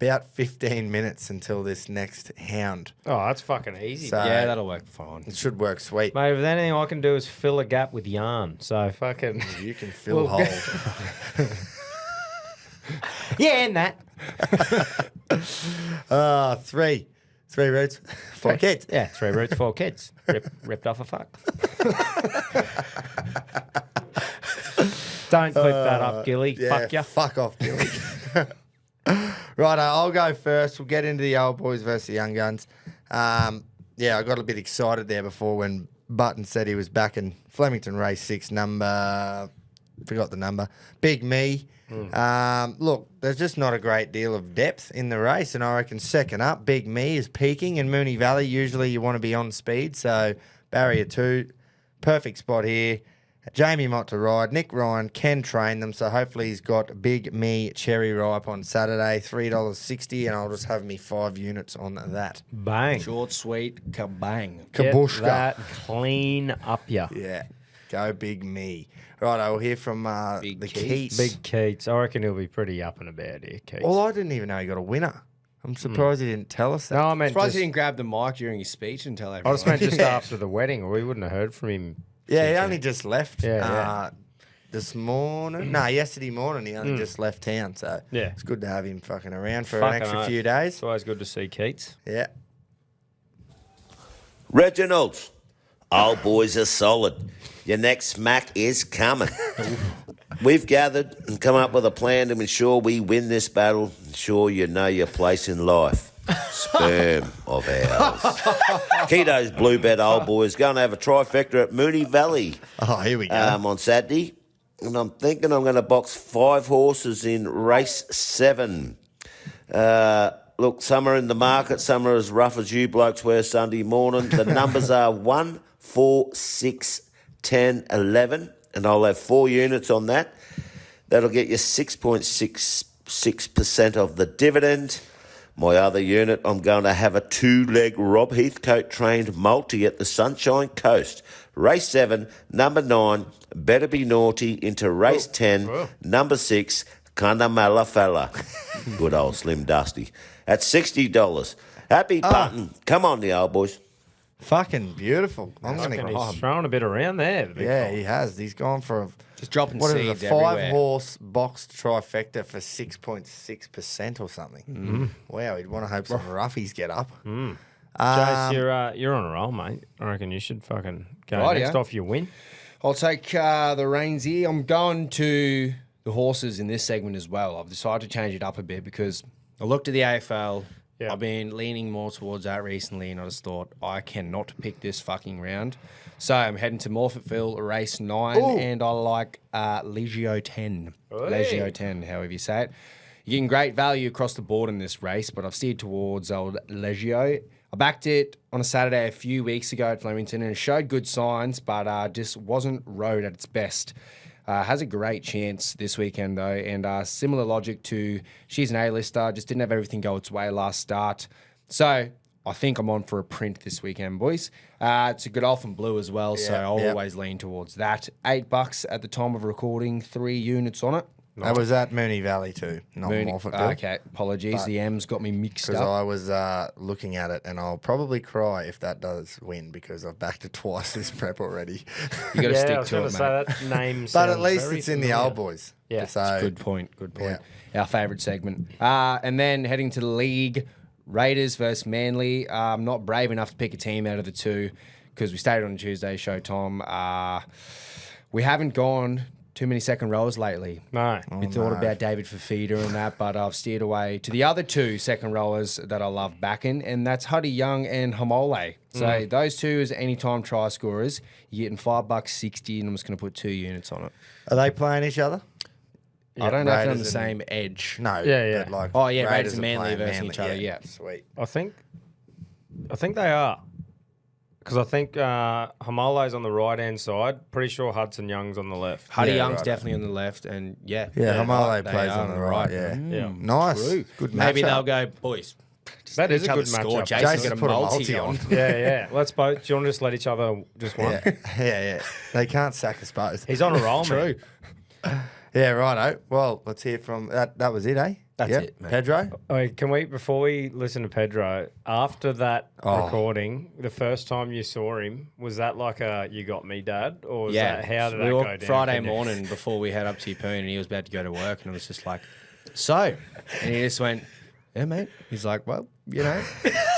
about 15 minutes until this next hound. Oh, that's fucking easy. So Yeah, that'll work fine. it should work sweet. Mate, if there's anything I can do is fill a gap with yarn. So fucking You can fill Well, holes. yeah, and that. Three roots, 4 kids. Yeah, 3 roots, 4 kids. Ripped off a fuck. Don't clip that up, Gilly. Fuck ya. Fuck off, Gilly. Righto, I'll go first. We'll get into the old boys versus the young guns. I got a bit excited there before when Button said he was back in Flemington Race 6 forgot the number, Big Me. Look, there's just not a great deal of depth in the race, and I reckon second up, Big Me is peaking in Moonee Valley. Usually you want to be on speed, so barrier 2, perfect spot here. Jamie Mott to ride. Nick Ryan can train them, so hopefully he's got Big Me Cherry Ripe on Saturday, $3.60, and I'll just have me 5 units on that. Bang. Short, sweet, kabang. Get Kabushka. that clean up ya. Yeah, go Big Me. Right, I'll hear from Big the Keats. Keats. Big Keats. I reckon he'll be pretty up and about here, Keats. Well, I didn't even know he got a winner. I'm surprised he didn't tell us that. No, I meant Surprised just, he didn't grab the mic during his speech and tell I everyone. just meant just Yeah. after the wedding, or we wouldn't have heard from him. Yeah, he only just left. Yeah, this morning. No, yesterday morning. He only just left town, so Yeah. it's good to have him fucking around for Fucking an extra oath. few days. It's always good to see Keats. Yeah. Reginald, old boys are solid. Your next smack is coming. We've gathered and come up with a plan to ensure we win this battle. Ensure you know your place in life. Sperm of ours. Keto's Blue Bet old boys going to have a trifecta at Moonee Valley Oh, here we go. on Saturday. And I'm thinking I'm going to box 5 horses in race 7. Look, some are in the market, some are as rough as you blokes were Sunday morning. The numbers are 1, 4, 6, 10, 11, and I'll have 4 units on that. That'll get you 6.66% of the dividend. My other unit, I'm going to have a 2-leg Rob Heathcote trained multi at the Sunshine Coast. Race 7, number 9, Better Be Naughty, into race 10, number 6, Cunnamulla Fella. Good old Slim Dusty. At $60. Happy punting. Come on, the old boys. Fucking beautiful. I'm Fucking going he's to. throwing a bit around there. the big Yeah, fella. he has. He's gone for a. Just dropping What is seeds it? A everywhere. 5-horse boxed trifecta for 6.6% or something. Mm-hmm. Wow, he'd want to hope some roughies get up. Jace, you're on a roll, mate. I reckon you should fucking go Right, next yeah. off your win. I'll take the reins here. I'm going to the horses in this segment as well. I've decided to change it up a bit because I looked at the AFL. Yeah. I've been leaning more towards that recently, and I just thought I cannot pick this fucking round. So I'm heading to Morphettville, race 9, and I like Legio 10. Legio 10, however you say it. You're getting great value across the board in this race, but I've steered towards old Legio. I backed it on a Saturday a few weeks ago at Flemington, and it showed good signs, but just wasn't rode at its best. Has a great chance this weekend, though, and similar logic to she's an A-lister, just didn't have everything go its way last start. So I think I'm on for a print this weekend, boys. It's a good Godolphin Blue as well, so I'll always lean towards that. $8 at the time of recording, 3 units on it. That was at Moonee Valley too, not Morphettville. Okay, apologies. The M's got me mixed Because up. I was looking at it, and I'll probably cry if that does win because I've backed it twice this prep already. You got to Yeah, I stick was to going it, to mate. say that name. But at sounds least very it's in the familiar. old boys. Yeah. So Good point. Good point. Our favourite segment. And then heading to the league, Raiders versus Manly. I'm not brave enough to pick a team out of the two because we stayed on Tuesday show, Tom. We haven't gone too many second rowers lately. No. We thought about David Fafita and that, but I've steered away to the other 2 second rowers that I love backing, and that's Huddy Young and Hamole. So those 2 as anytime try scorers. You're getting $5.60, and I'm just going to put 2 units on it. are they playing each other? I don't know if they're on the Raiders same edge. No. Yeah. But like Oh, yeah, Raiders and are Manly playing versus each other, yeah. Sweet. I think they are. Because I think Hamole's on the right-hand side. Pretty sure Hudson Young's on the left. Huddy Yeah, Young's right. definitely on the left, and Yeah, Hamale they plays are on the right. Yeah. Yeah. Nice. True. Good Maybe matchup. they'll go, boys. That is a each other good score. matchup. Jason's Jason's got a put a multi multi on. on. Yeah. Let's both. Do you want to just let each other just one? Yeah. They can't sack us both. He's on a roll, True. man. Yeah, righto. Well, let's hear from that. That was it, eh? That's Yep. it, mate. Pedro. Wait, can we, before we listen to Pedro, after that recording, the first time you saw him, was that like a "you got me, Dad," or was that how did we that were go down? Friday Can you- morning before we head up to Poon, and he was about to go to work, and I was just like, so, and he just went, yeah, mate. He's like, well, you know,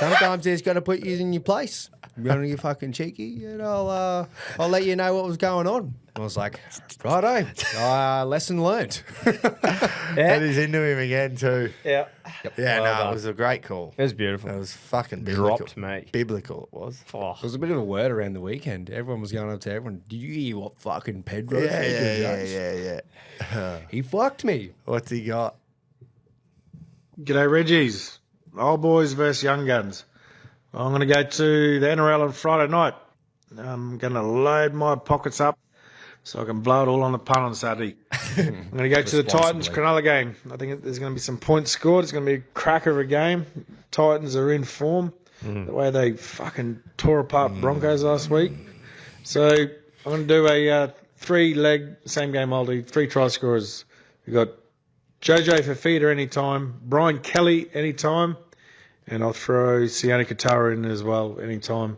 sometimes he's got to put you in your place. You want to get fucking cheeky, and I'll let you know what was going on. I was like, righto, lesson learned. And he's into him again too. Yeah. Yeah, Well no, done. it was a great call. It was beautiful. It was fucking biblical. Dropped me. Biblical, it was. Oh, It was a bit of a word around the weekend. Everyone was going up to everyone. Do you hear what fucking Pedro Yeah, said? yeah. He fucked me. What's he got? G'day, Reggies. Old boys versus young guns. I'm going to go to the NRL on Friday night. I'm going to load my pockets up so I can blow it all on the punt on Saturday. I'm going to go to the Titans Cronulla game. I think there's going to be some points scored. It's going to be a cracker of a game. Titans are in form. The way they fucking tore apart Broncos last week. So I'm going to do a 3-leg, same game multi, 3 try scorers. We've got JJ Fafita anytime, Brian Kelly anytime, and I'll throw Sione Katoa in as well anytime.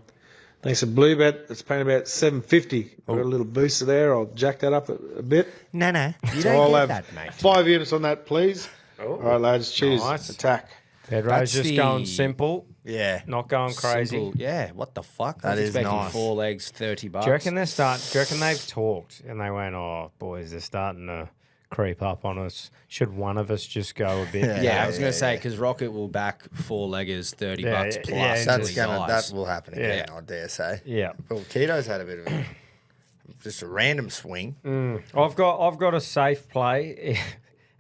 Thanks to Bluebet, it's paying about $7.50. Got a little booster there. I'll jack that up a bit. No. You So don't I'll get have that, mate. 5 units on that, please. All right, lads. Cheers. Nice. Attack. Pedro's That's just the- going simple, Yeah. not going crazy. Simple. Yeah, what the fuck? I That was is expecting nice. 4 legs, $30. Do you reckon they've talked and they went, oh, boys, they're starting to creep up on us. Should one of us just go a bit? Yeah, I was going to say, because Rocket will back 4-leggers, $30 plus. yeah, That dies. will happen again, I dare say. Yeah. Well, Keto's had a bit of just a random swing. I've got a safe play,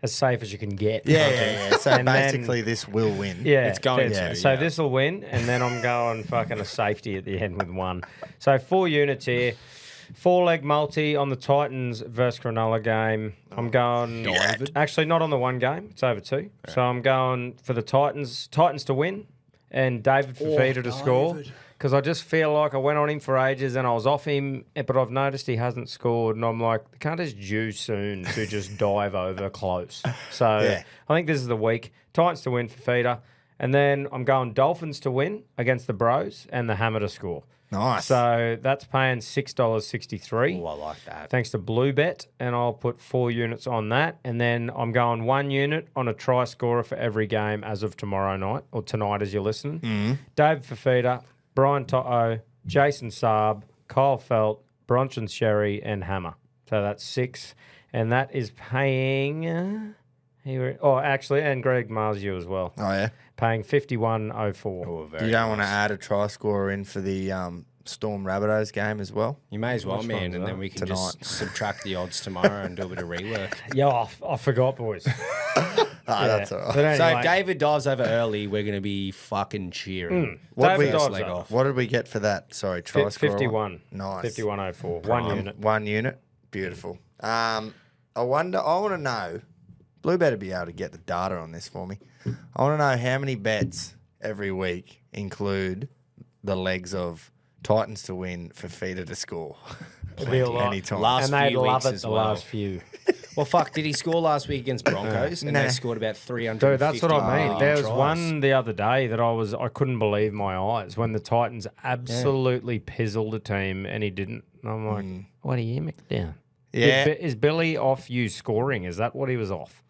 as safe as you can get. Yeah. So And then- basically, this will win. Yeah, It's going yeah. to, So yeah. this will win, and then I'm going fucking a safety at the end with 1. So 4 units here. 4-leg multi on the Titans versus Cronulla game. I'm going... Actually, not on the 1 game. It's over 2. So I'm going for the Titans to win and David Fafita to score. Because I just feel like I went on him for ages and I was off him, but I've noticed he hasn't scored. And I'm like, the cunt is due soon to just dive over close. So I think this is the week. Titans to win for Fafita. And then I'm going Dolphins to win against the Bros and the Hammer to score. Nice. So that's paying $6.63. Oh, I like that. Thanks to Bluebet, and I'll put 4 units on that. And then I'm going 1 unit on a try scorer for every game as of tomorrow night, or tonight as you're listening. Dave Fafita, Brian Toto, Jason Saab, Kyle Felt, Bronson Sherry, and Hammer. So that's 6. And that is paying... and Greg Marzio as well. Oh, yeah. Paying $51.04. Oh, very You don't want to nice. add a try scorer in for the Storm Rabbitohs game as well? You may as well, Which man, one's and that? then we can Tonight. just subtract the odds tomorrow and do a bit of rework. Yeah, I forgot, boys. That's all right. But So anyway, if David dives over early, we're going to be fucking cheering. What David we- dives leg over. off. What did we get for that? Sorry, try scorer. 51. Nice. 5104. 1 unit. 1 unit. Beautiful. I want to know, Blue better be able to get the data on this for me. I want to know how many bets every week include the legs of Titans to win, Fafita to score. It'd be a lot. Anytime. Last And they'd few love weeks it as the well. last few. Well, fuck, did he score last week against Broncos? And Nah. they scored about 300. Dude, that's what I mean. There was tries. one the other day that I couldn't believe my eyes when the Titans absolutely pizzled a team and he didn't. And I'm like, what are you down? Yeah. Is Billy off you scoring? Is that what he was off?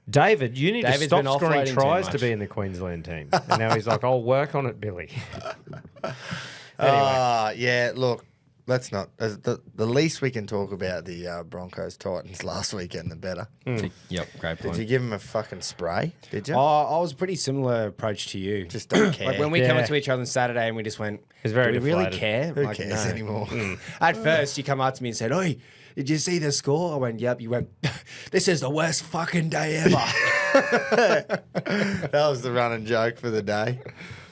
David, you need David's to stop been scoring offloading too tries to much. be in the Queensland team. And now he's like, I'll work on it, Billy. Yeah, look, let's not. The least we can talk about the Broncos Titans last weekend, the better. Yep, great Did point. you give him a fucking spray? Did you? I was a pretty similar approach to you. Just don't care. Like when we Yeah. come into each other on Saturday and we just went, He's very do we really deflated. care? Who Like, cares no. anymore? At first, you come up to me and said, "Oi, did you see the score?" I went, "Yep." You went, "This is the worst fucking day ever." That was the running joke for the day.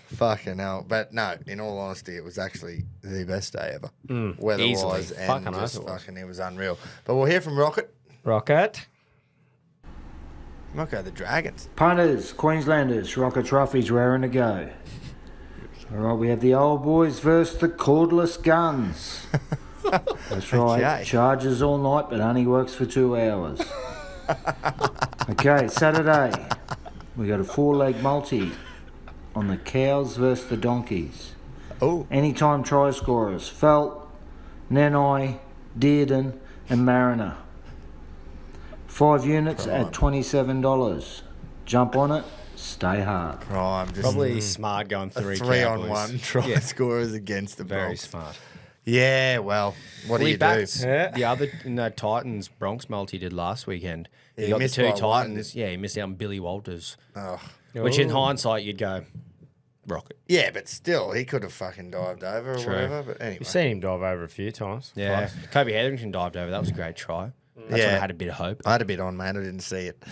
Fucking hell. But no, in all honesty, it was actually the best day ever. Weather-wise Easily. and Fucking oath just it was. fucking, it was unreal. But we'll hear from Rocket. Rocket. Might go the Dragons. Punters, Queenslanders, Rocket Trophies raring to go. All right, we have the old boys versus the cordless guns. That's right. Okay. Charges all night, but only works for 2 hours. Okay, Saturday, we got a 4-leg multi on the cows versus the donkeys. Oh, Anytime try scorers: Felt, Nanai, Dearden, and Mariner. 5 units at $27. Jump on it, stay hard. prime. Just Probably smart going a 3 3-on-1 try scorers against the Very Bronx. smart. Yeah, well, what do We you do? backed Yeah. the other Titans Bronx multi did last weekend. Yeah, He he got the missed 2 by one, Titans. Yeah, he missed out on Billy Walters. Oh. Which in hindsight you'd go, Rocket. Yeah, but still, he could have fucking dived over or True. whatever. But anyway. You've seen him dive over a few times. Yeah. Twice. Kobe Hetherington dived over. That was a great try. That's when I Yeah. had a bit of hope. I had a bit on, mate. I didn't see it.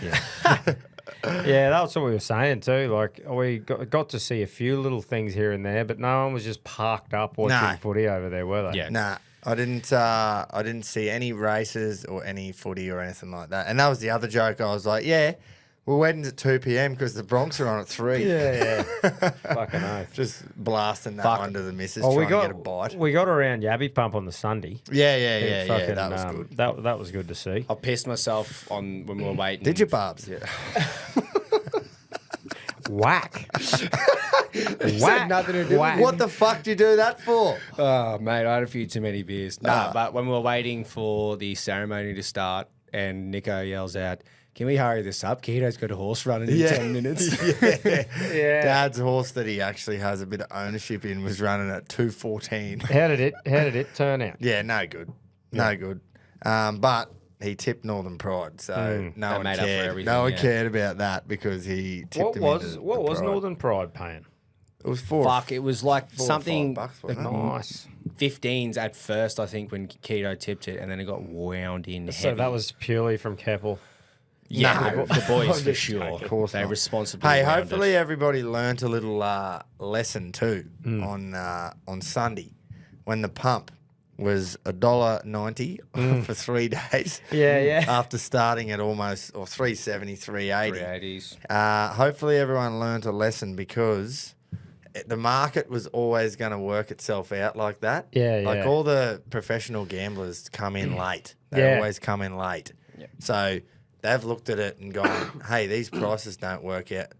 Yeah, that's what we were saying too. Like we got to see a few little things here and there, but no one was just parked up watching No. footy over there, were they? Yeah. Nah, I didn't see any races or any footy or anything like that. And that was the other joke. I was like, yeah, we're weddings at 2 p.m. because the Bronx are on at 3. yeah. Fucking oath. Just blasting that Fuck. one to the missus, Oh, trying to get a bite. we got around Yabby Pump on the Sunday. Yeah. Fucking, That was good. That was good to see. I pissed myself on when we were waiting. Did you, Barbs? Yeah. Whack. It's had nothing to do with it. What the fuck do you do that for? Oh, mate, I had a few too many beers. But when we were waiting for the ceremony to start and Nico yells out, "Can we hurry this up? Keto's got a horse running in 10 minutes." Yeah. Dad's horse that he actually has a bit of ownership in was running at 2:14. How did it turn out? Yeah, no good. No good. But he tipped Northern Pride, so no That one made up for cared. everything, No one yeah. cared about that because he tipped him into What the was Pride. Northern Pride paying? It was $4. Fuck, it was like $4 or something $5, wasn't it? Nice. 15s at first, I think, when Keto tipped it, and then it got wound in So heavy. that was purely from Keppel. Yeah, No. the boys for Of sure. course They not. responsibly Hey, wound hopefully it. everybody learnt a little lesson too on Sunday when the pump was $1.90 for 3 days. Yeah. After starting at almost or 370, 380. 380s. Hopefully everyone learnt a lesson because the market was always going to work itself out like that. Yeah, Like yeah. all the professional gamblers come in late. They Yeah. always come in late. So they've looked at it and gone, hey, these prices don't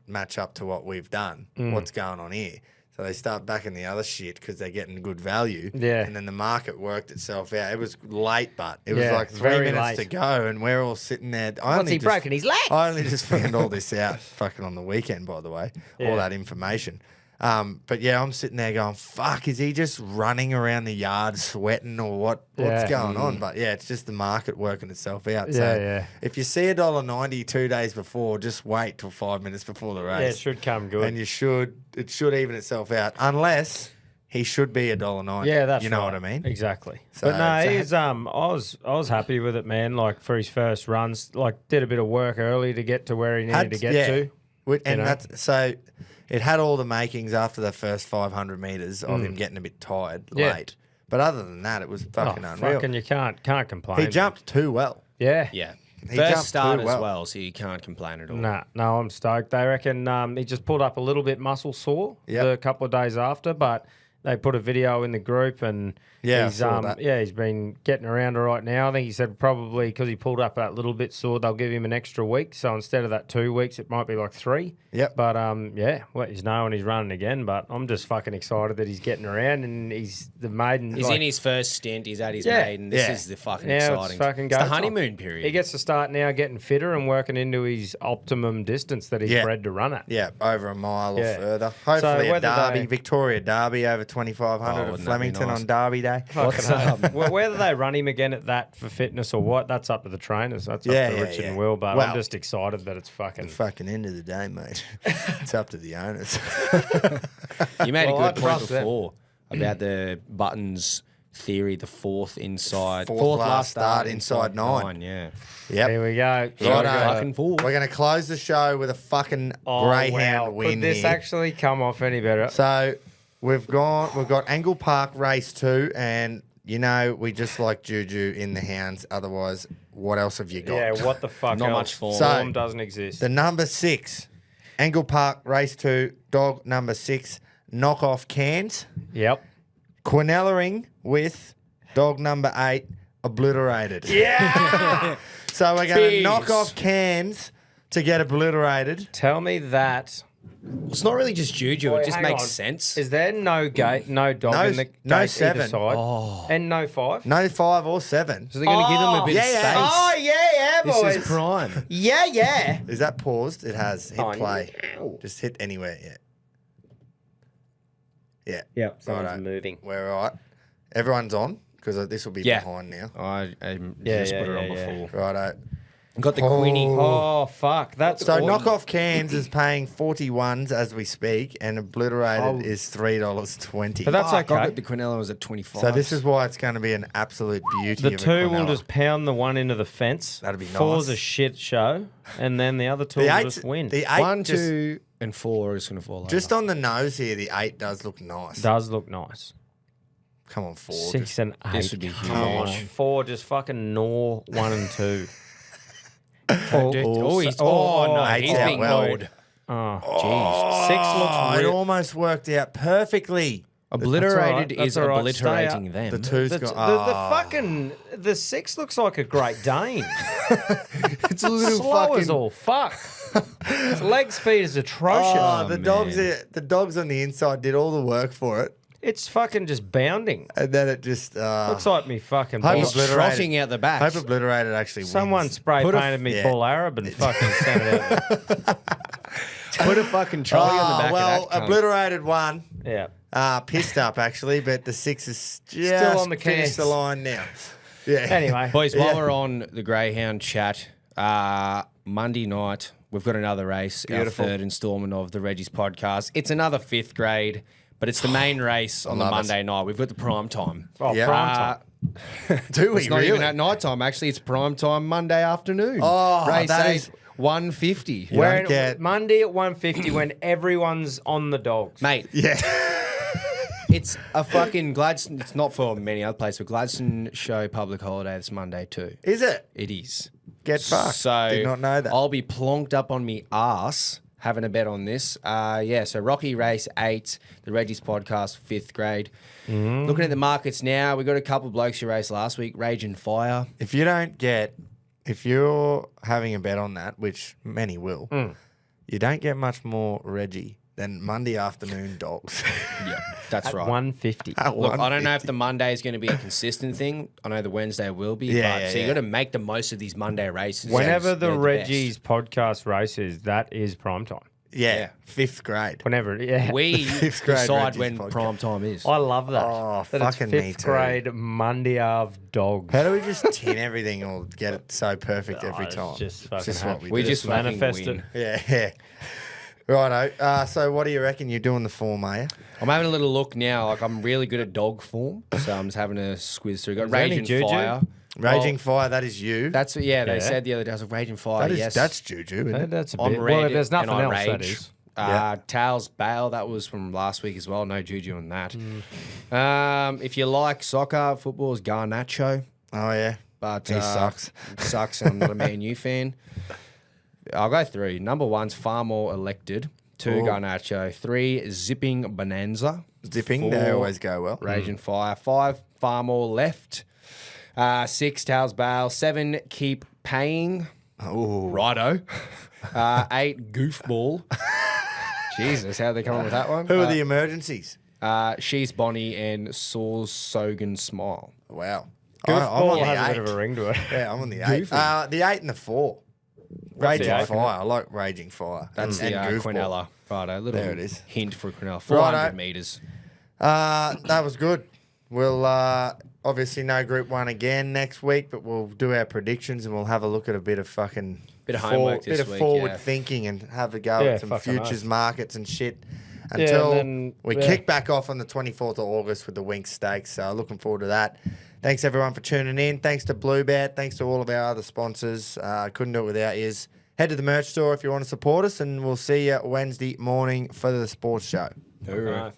match up to what we've done. What's going on here? So they start backing the other shit because they're getting good value. Yeah. And then the market worked itself out. It was late, but it was Yeah, like 3 very minutes late. to go, and we're all sitting there. What's he broken his leg? I only just found all this out fucking on the weekend, by the way, Yeah. all that information. But yeah, I'm sitting there going, fuck, is he just running around the yard sweating or what's Yeah. going on? But yeah, it's just the market working itself out. Yeah, So yeah. if you see $1.90 2 days before, just wait till 5 minutes before the race. Yeah, it should come good. And it should even itself out, unless he should be $1.90. Yeah, that's you know right. what I mean. Exactly. So- but no, so- he's I was happy with it, man. Like for his first runs, like did a bit of work early to get to where he needed to get to. And know? that's so. It had all the makings after the first 500 meters of him getting a bit tired Yeah. late. But other than that, it was fucking unreal. Fucking, you can't complain. He jumped too well. Yeah. Yeah. He jumped First start too as well. well, so you can't complain at all. No, I'm stoked. They reckon he just pulled up a little bit muscle sore Yep. a couple of days after, but they put a video in the group and Yeah, I he's saw that. he's been getting around all right now. I think he said probably because he pulled up that little bit sore, they'll give him an extra week. So instead of that 2 weeks, it might be like 3. Yep. But let you know when he's running again. But I'm just fucking excited that he's getting around and he's the maiden. He's like- in his first stint. He's at his Yeah. maiden. This Yeah. is the fucking Now exciting. it's fucking It's go the time. honeymoon period. He gets to start now getting fitter and working into his optimum distance that he's Yeah. bred to run at. Yeah, over a mile Yeah. or further. So Hopefully a whether Derby, they- Victoria Derby over 2,500 Oh, at wouldn't that be Flemington nice? on Derby Day. What's up? Well, whether they run him again at that for fitness or what, that's up to the trainers. That's Yeah, up to yeah, Richard yeah. and Will. But Well, I'm just excited that it's fucking. Fucking end of the day, mate. It's up to the owners. You made Well, a I good point trust them. before about the buttons theory, the fourth Last start inside 9. Yeah. Yep. Here we go. Righto. Fucking fourth. We're going to close the show with a fucking Oh, Greyhound wow. win Could this here. actually come off any better? So we've got Angle Park race 2, and you know we just like Juju in the hounds. Otherwise, what else have you got? Yeah, what the fuck? Not else? much form. So- Form doesn't exist. The number 6, Angle Park race 2, dog number 6, knockoff cans, Yep. Quinellering with dog number 8, obliterated. Yeah. So we're going to Jeez. knock off cans to get obliterated. Tell me that. It's not really just Juju. Wait, it just hang makes on. sense. Is there no gate, no dog No- in the no gate 7. either side, and no 5? No 5 or 7. So they're going to give them a bit yeah, of yeah. space. Oh yeah, This boys. is prime. Yeah. Is that paused? It has. Hit Oh, play. no. Just hit anywhere. Yeah. Yeah. Yep. Someone's Righto. moving. We're all right. Everyone's on because this will be Yeah. behind now. I Yeah, just yeah, put it on yeah, yeah. before. Righto. Got the Oh. Queenie. Oh fuck, that's So awesome. knockoff cans is paying 41s as we speak, and obliterated Oh. is $3.20. But that's Fuck, I okay. got the Quinella was at 25. So this is why it's going to be an absolute beauty. The of a two will Quinella. just pound the one into the fence. That'd be Four's nice. a shit show, and then the other two The will 8, just win. the 8 1, just, 2, and 4 are just going to fall over. just on the nose here. The 8 does look nice. Does look nice. Come on, 4. 6 and 8. This would be Come on. huge. 4 just fucking gnaw 1 and 2. Oh, he's, oh, no, eight's he's out being well. mowed. Oh, Jeez. 6 Oh, looks it real. almost worked out perfectly. Obliterated That's is all right. Stay obliterating out. them. The 2's The, got. the fucking the 6 looks like a Great Dane. it's a little Slow fucking. as all fuck. His leg speed is atrocious. Oh, the dogs on the inside did all the work for it. It's fucking just bounding. And then it just Looks like me fucking Hope bull. He's Obliterated. trotting out the back. Hope Obliterated actually Someone wins. spray Put a- painted me yeah. Bull Arab and fucking sent it out. Put a fucking trolley on the back well, of that cunt. Obliterated won. Yeah. Pissed up actually, but the Six is just Still on the finished cans. the line now. Yeah. Anyway. Boys, while we're on the Greyhound chat, Monday night, we've got another race, Beautiful. our third instalment of the Reggies podcast. It's another 5th grade, but it's the main race on the love it. Monday night. We've got the prime time. Oh, Yeah. prime time. Do we It's not really? even at night time, actually. It's prime time Monday afternoon. Oh, race that 8, is- 150. You We're don't get- Monday at 1:50 when everyone's on the dogs. Mate, Yeah. it's a fucking Gladstone. It's not for many other places, but Gladstone show public holiday this Monday too. Is it? It is. Get fucked. So Did not know that. I'll be plonked up on me arse having a bet on this. So Rocky Race 8, the Reggies podcast, 5th grade. Looking at the markets now, we got a couple of blokes who raced last week, Rage and Fire. If you're having a bet on that, which many will, you don't get much more Reggie than Monday afternoon dogs. Yeah, that's At right. 150. Look, I don't know if the Monday is going to be a consistent thing. I know the Wednesday will be. Yeah, so you yeah. got to make the most of these Monday races. Whenever the They're Reggies best. podcast races, that is prime time. Yeah, 5th grade. Whenever, yeah. We Fifth grade decide Reggie's when podcast. prime time is. I love that. Oh, that fucking it's me 5th too. grade Monday of dogs. How do we just tin everything or get it so perfect every it's time? just It's fucking just what happy. we do. just fucking manifest win. it. Yeah. Righto. So what do you reckon you're doing the form, are you? I'm having a little look now. Like I'm really good at dog form, so I'm just having a squiz through. Got Is there Rage any and juju? Fire. Raging Well, Fire, that is you. That's they Yeah. said the other day. I was like Rage and Fire. That is yes, that's Juju, isn't it? That's a I'm bit. red. Well, if there's nothing and I else, rage. that is. Yeah. Tails Bale, that was from last week as well. No juju on that. Mm. If you like soccer, football is Garnacho, Oh yeah. but He sucks. Sucks, and I'm not a Man U fan. I'll go through. Number 1's Far More Elected. 2, Oh. Garnacho. 3, Zipping Bonanza. Zipping, they 4, always go well. Rage and Fire. 5, Far More Left. 6, Tails Bale. 7, Keep Paying. Oh, Righto. 8, Goofball. Jesus, how they come up with that one? who are the emergencies? She's Bonnie and Saul's Sogan Smile. Wow. Goofball the has a bit 8. of a ring to it. Yeah, I'm on the 8. The 8 and the 4. Raging the 8? Fire. I like Raging Fire. That's and the Goofball. Quinella. Righto, little There it is. hint for Quinella. 400 Righto. metres. That was good. We'll obviously no Group 1 again next week, but we'll do our predictions and we'll have a look at a bit of fucking Bit of homework bit this of week, forward yeah. thinking and have a go Yeah, at some fucking futures oath. markets and shit and until then, we yeah. kick back off on the 24th of August with the Wink Stakes. So looking forward to that. Thanks everyone for tuning in. Thanks to Bluebet. Thanks to all of our other sponsors. Couldn't do it without yous. Head to the merch store if you want to support us, and we'll see you Wednesday morning for the sports show. All right.